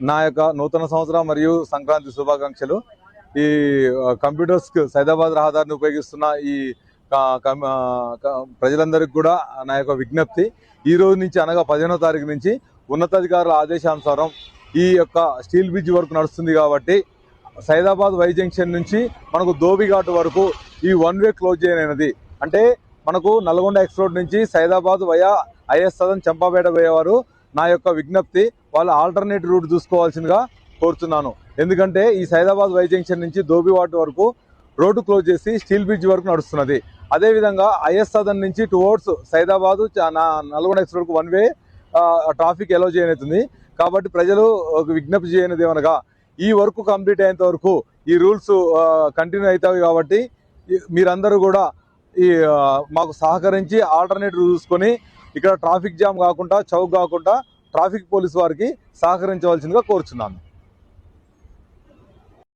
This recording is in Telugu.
నా యొక్క నూతన సంవత్సరం మరియు సంక్రాంతి శుభాకాంక్షలు. ఈ కంప్యూటర్స్ సైదాబాద్ రహదారిని ఉపయోగిస్తున్న ఈ ప్రజలందరికీ కూడా నా యొక్క విజ్ఞప్తి, ఈ రోజు నుంచి అనగా 15వ తారీఖు నుంచి ఉన్నతాధికారుల ఆదేశానుసారం ఈ యొక్క స్టీల్ బ్రిడ్జ్ వరకు నడుస్తుంది కాబట్టి సైదాబాద్ వై జంక్షన్ నుంచి మనకు ధోబిఘాట్ వరకు ఈ వన్ వే క్లోజ్ చేయనది. అంటే మనకు నల్గొండ ఎక్స్ రోడ్ నుంచి సైదాబాద్ వయా ఐఎస్ సదన్ చంపాపేట పోయేవారు నా యొక్క విజ్ఞప్తి, వాళ్ళు ఆల్టర్నేట్ రూట్ చూసుకోవాల్సిందిగా కోరుతున్నాను. ఎందుకంటే ఈ సైదాబాద్ వై జంక్షన్ నుంచి ధోబిఘాట్ వరకు రోడ్డు క్లోజ్ చేసి స్టీల్ బ్రిడ్జ్ వరకు నడుస్తున్నది. అదేవిధంగా ఐఎస్ సదన్ నుంచి టువర్డ్స్ సైదాబాద్ నల్గొండ ఎక్స్ రోడ్కు వన్ వే ట్రాఫిక్ ఎలో చేయనవుతుంది. కాబట్టి ప్రజలు విజ్ఞప్తి చేయనిది ఏమనగా, ఈ వర్క్ కంప్లీట్ అయ్యేంత వరకు ఈ రూల్స్ కంటిన్యూ అవుతాయి. కాబట్టి మీరందరూ కూడా ఈ మాకు సహకరించి ఆల్టర్నేటివ్ చూసుకొని ఇక్కడ ట్రాఫిక్ జామ్ కాకుండా, చౌక్ కాకుండా ట్రాఫిక్ పోలీస్ వారికి సహకరించవలసిందిగా కోరుచున్నాను.